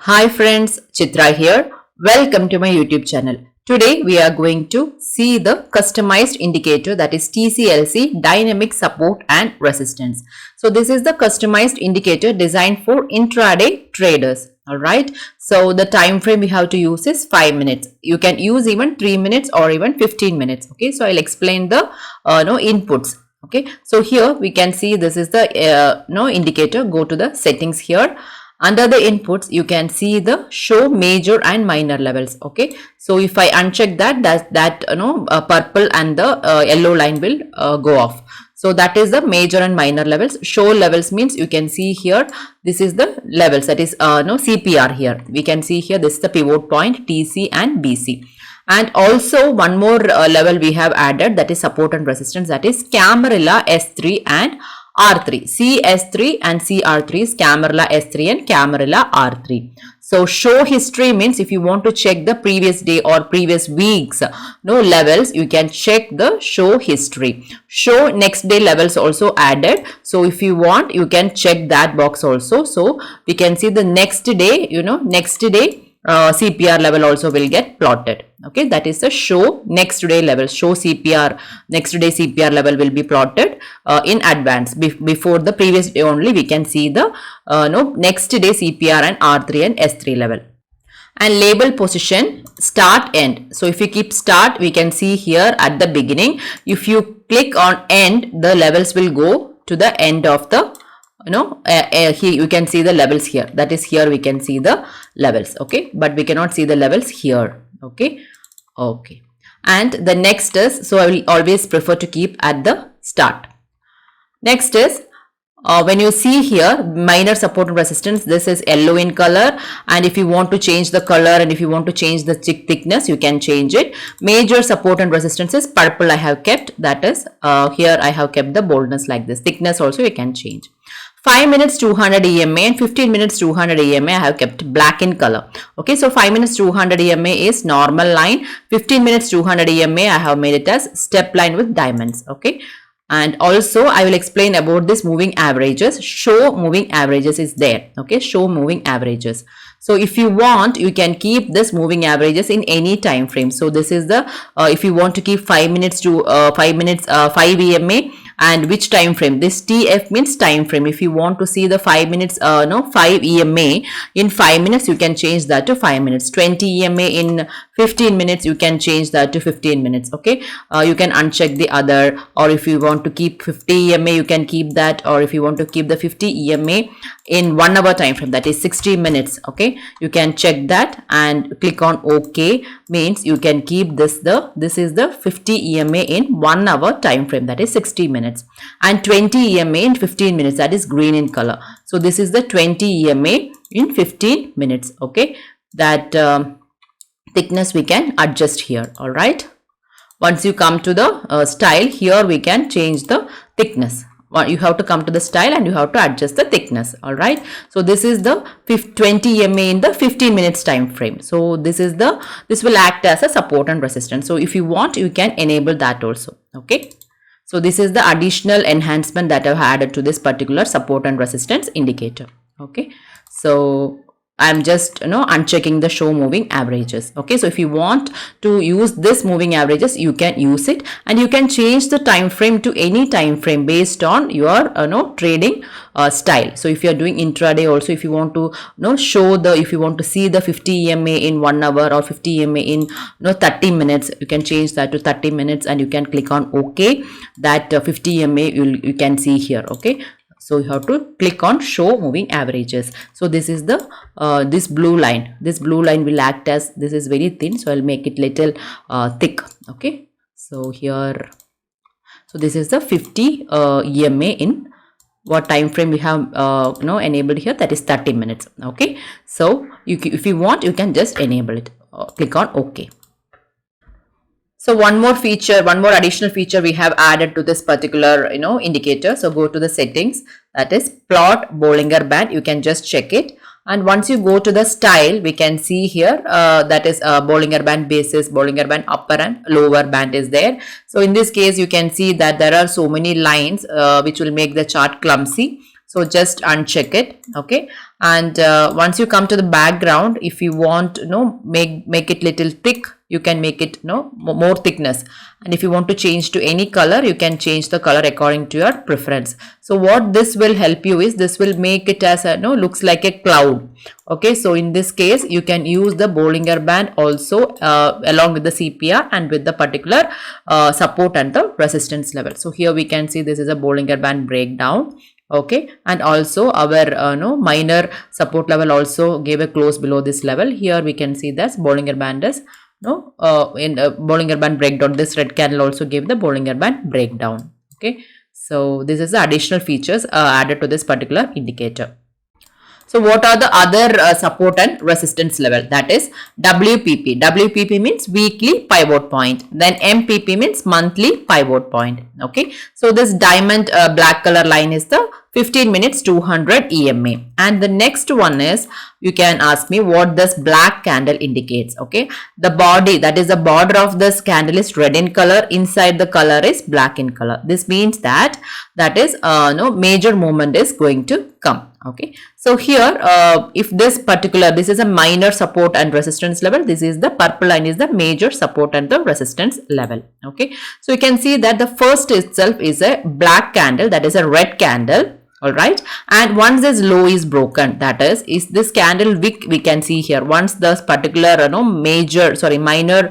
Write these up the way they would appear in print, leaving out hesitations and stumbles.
Hi friends, Chitra here. Welcome to my YouTube channel. Today we are going to see the customized indicator, that is TCLC, Dynamic Support and Resistance. So this is the customized indicator designed for intraday traders. Alright, so the time frame we have to use is 5 minutes. You can use even 3 minutes or even 15 minutes. Okay, so I'll explain the inputs. Okay, so here we can see this is the indicator. Go to the settings here. Under the inputs, you can see the show major and minor levels. Okay, so if I uncheck that purple and the yellow line will go off. So that is the major and minor levels. Show levels means you can see here. This is the levels, that is CPR here. We can see here this is the pivot point TC and BC. And also one more level we have added, that is support and resistance, that is Camarilla S3 and R3. CS3 and CR3 is Camarilla S3 and Camarilla R3. So show history means if you want to check the previous day or previous weeks levels, you can check the show history. Show next day levels also added. So if you want, you can check that box also. So we can see the next day, CPR level also will get plotted. Okay, that is the show next day level. Show CPR next day CPR level will be plotted in advance. Before the previous day only we can see the next day CPR and R3 and S3 level. And label position start end. So if you keep start, we can see here at the beginning. If you click on end, the levels will go to the end of the here you can see the levels here. That is, here we can see the levels. Okay, but we cannot see the levels here. Okay, and the next is, so I will always prefer to keep at the start. Next is when you see here minor support and resistance, this is yellow in color, and if you want to change the color and if you want to change the thickness, you can change it. Major support and resistance is purple I have kept, that is here I have kept the boldness like this. Thickness also you can change. 5 minutes 200 EMA and 15 minutes 200 EMA I have kept black in color. Okay, so 5 minutes 200 EMA is normal line. 15 minutes 200 EMA I have made it as step line with diamonds. Okay, and also I will explain about this moving averages. Show moving averages is there. Okay, show moving averages. So if you want, you can keep this moving averages in any time frame. So this is the if you want to keep 5 minutes to 5 EMA, and which time frame, this TF means time frame. If you want to see the 5 minutes 5 EMA in 5 minutes, you can change that to 5 minutes. 20 EMA in 15 minutes, you can change that to 15 minutes. Okay, you can uncheck the other, or if you want to keep 50 EMA, you can keep that, or if you want to keep the 50 EMA in 1 hour time frame, that is 60 minutes. Okay, you can check that and click on OK, means you can keep this is the 50 EMA in 1 hour time frame, that is 60 minutes, and 20 EMA in 15 minutes, that is green in color. So this is the 20 EMA in 15 minutes. Okay, that thickness we can adjust here. All right, once you come to the style, here we can change the thickness. You have to come to the style and you have to adjust the thickness. All right, so this is the 20 EMA in the 15 minutes time frame. So this will act as a support and resistance. So if you want, you can enable that also. Okay, so this is the additional enhancement that I've added to this particular support and resistance indicator. Okay, so I'm just unchecking the show moving averages. Okay, so if you want to use this moving averages, you can use it, and you can change the time frame to any time frame based on your trading style. So if you are doing intraday also, if you want to if you want to see the 50 EMA in 1 hour or 50 EMA in 30 minutes, you can change that to 30 minutes and you can click on OK. That 50 EMA you can see here. Okay, so you have to click on show moving averages. So this is the this blue line. This blue line will act as, this is very thin, so I'll make it little thick. Okay, so here, so this is the 50 EMA in what time frame we have enabled here, that is 30 minutes. Okay, so if you want, you can just enable it. Click on OK. So one more additional feature we have added to this particular indicator. So go to the settings, that is plot Bollinger Band. You can just check it, and once you go to the style, we can see here that is Bollinger Band basis, Bollinger Band upper and lower band is there. So in this case, you can see that there are so many lines which will make the chart clumsy. So just uncheck it. Okay, and once you come to the background, if you want make it little thick, you can make it more thickness, and if you want to change to any color, you can change the color according to your preference. So what this will help you is, this will make it as a looks like a cloud. Okay, so in this case you can use the Bollinger Band also along with the CPR and with the particular support and the resistance level. So here we can see this is a Bollinger Band breakdown. Okay, and also our minor support level also gave a close below this level. Here we can see that Bollinger Band is in Bollinger Band breakdown. This red candle also gave the Bollinger Band breakdown. Okay, so this is the additional features added to this particular indicator. So what are the other support and resistance level? That is WPP. WPP means weekly pivot point. Then MPP means monthly pivot point. Okay. So this diamond black color line is the 15 minutes 200 EMA. And the next one is, you can ask me what this black candle indicates. Okay. The body, that is the border of this candle, is red in color. Inside the color is black in color. This means that is major movement is going to come. Okay, so here if this is a minor support and resistance level, this is the purple line is the major support and the resistance level. Okay, so you can see that the first itself is a black candle, that is a red candle. All right, and once this low is broken, that is this candle wick, we can see here, once this particular minor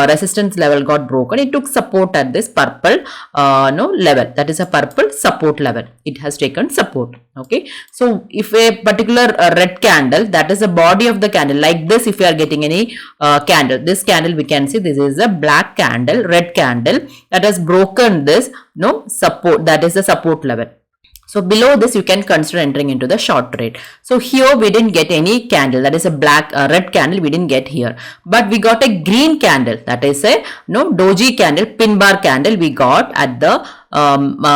resistance level got broken, it took support at this purple level, that is a purple support level. It has taken support. Okay, so if a particular red candle, that is the body of the candle, like this, if you are getting any candle, this candle, we can see this is a black candle, red candle that has broken this support, that is the support level. So below this, you can consider entering into the short trade. So here we didn't get any candle, that is a black red candle, we didn't get here, but we got a green candle, that is a doji candle, pin bar candle we got at the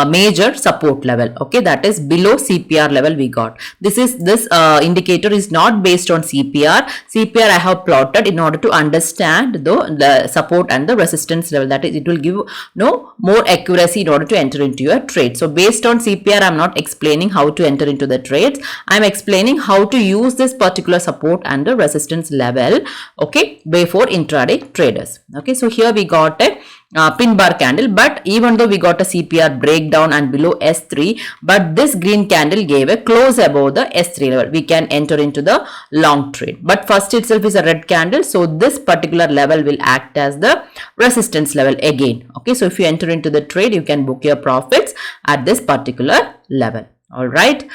major support level. Okay, that is below CPR level we got. This indicator is not based on CPR. CPR I have plotted in order to understand the support and the resistance level, that is it will give more accuracy in order to enter into your trade. So based on CPR, I am not explaining how to enter into the trades. I am explaining how to use this particular support and the resistance level, okay, before intraday traders. Okay, so here we got a pin bar candle, but even though we got a CPR breakdown and below S3, but this green candle gave a close above the S3 level, we can enter into the long trade. But first itself is a red candle, so this particular level will act as the resistance level again. Okay, so if you enter into the trade, you can book your profits at this particular level. All right,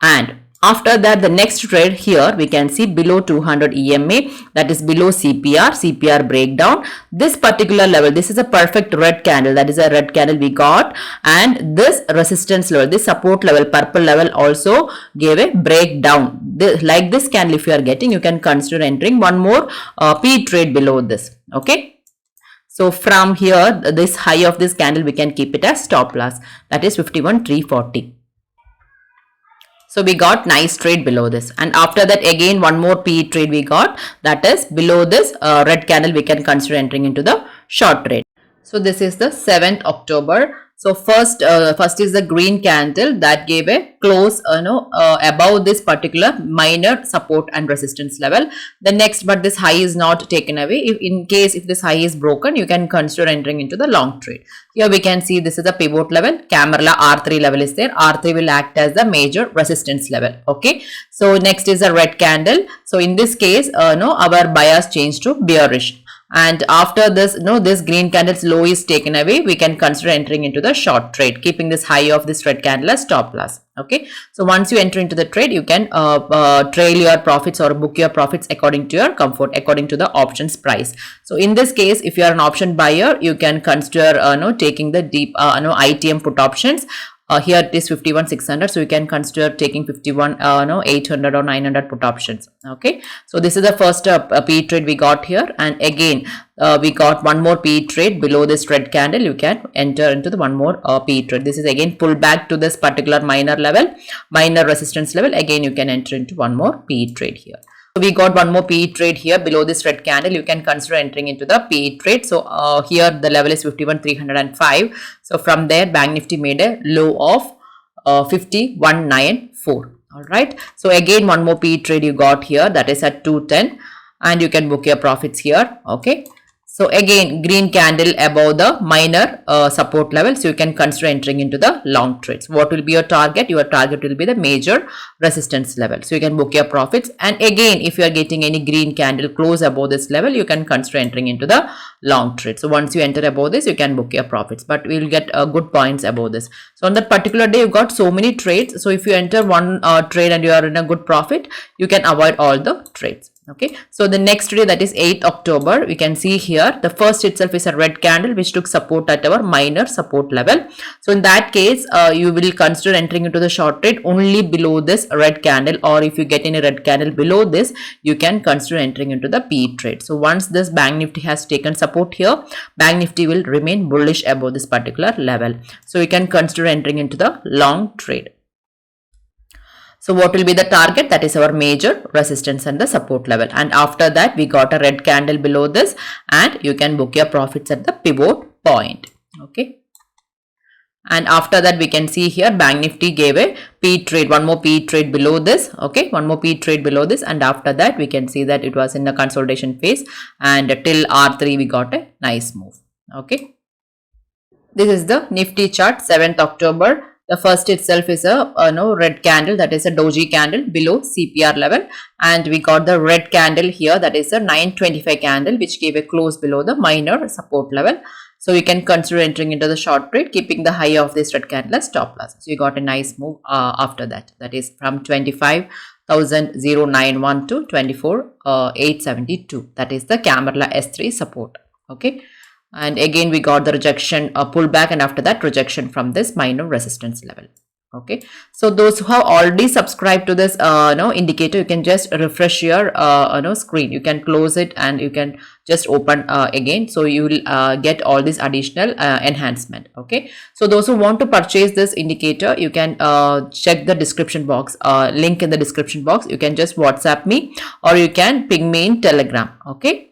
and after that, the next trade here we can see below 200 EMA, that is below CPR breakdown. This particular level, this is a perfect red candle, that is a red candle we got, and this resistance level, this support level, purple level also gave a breakdown. Like this candle, if you are getting, you can consider entering one more P trade below this. Okay. So from here, this high of this candle, we can keep it as stop loss, that is 51,340. So we got nice trade below this, and after that again one more PE trade we got, that is below this red candle, we can consider entering into the short trade. So this is the 7th October. So first is the green candle that gave a close above this particular minor support and resistance level. The next, but this high is not taken away. If this high is broken, you can consider entering into the long trade. Here we can see this is a pivot level. Camarla R3 level is there. R3 will act as the major resistance level. Okay. So next is a red candle. So in this case, our bias changed to bearish. And after this, this green candle's low is taken away, we can consider entering into the short trade, keeping this high of this red candle as stop loss. Okay, so once you enter into the trade, you can trail your profits or book your profits according to your comfort, according to the options price. So in this case, if you are an option buyer, you can consider taking the deep ITM put options. Here it is 51,600, so you can consider taking 51,800 or 900 put options. Okay, so this is the first PE trade we got here, and again we got one more PE trade below this red candle. You can enter into the one more PE trade. This is again pull back to this particular minor resistance level. Again, you can enter into one more PE trade here. So we got one more PE trade here below this red candle. You can consider entering into the PE trade. So here the level is 51,305. So from there, Bank Nifty made a low of 5194. All right. So again, one more PE trade you got here, that is at 210, and you can book your profits here. Okay. So again, green candle above the minor support level. So you can consider entering into the long trades. What will be your target? Your target will be the major resistance level. So you can book your profits. And again, if you are getting any green candle close above this level, you can consider entering into the long trade. So once you enter above this, you can book your profits. But we will get good points above this. So on that particular day, you got so many trades. So if you enter one trade and you are in a good profit, you can avoid all the trades. Okay, so the next day, that is 8th October, we can see here the first itself is a red candle which took support at our minor support level. So in that case, you will consider entering into the short trade only below this red candle, or if you get any red candle below this, you can consider entering into the PE trade. So once this Bank Nifty has taken support here, Bank Nifty will remain bullish above this particular level. So you can consider entering into the long trade. So what will be the target? That is our major resistance and the support level. And after that, we got a red candle below this, and you can book your profits at the pivot point. Okay. And after that, we can see here Bank Nifty gave a PE trade, one more PE trade below this. Okay, one more PE trade below this. And after that, we can see that it was in the consolidation phase, and till R3, we got a nice move. Okay. This is the Nifty chart, 7th October. The first itself is a red candle, that is a doji candle below CPR level, and we got the red candle here, that is a 925 candle which gave a close below the minor support level. So you can consider entering into the short trade, keeping the high of this red candle as stop loss. So you got a nice move after that, that is from 25,091 to 24,872. That is the Camera S3 support. Okay. And again, we got the rejection, pullback, and after that rejection from this minor resistance level. Okay, so those who have already subscribed to this indicator, you can just refresh your screen. You can close it and you can just open again, so you will get all this additional enhancement. Okay, so those who want to purchase this indicator, you can check the description box, link in the description box. You can just WhatsApp me, or you can ping me in Telegram. Okay.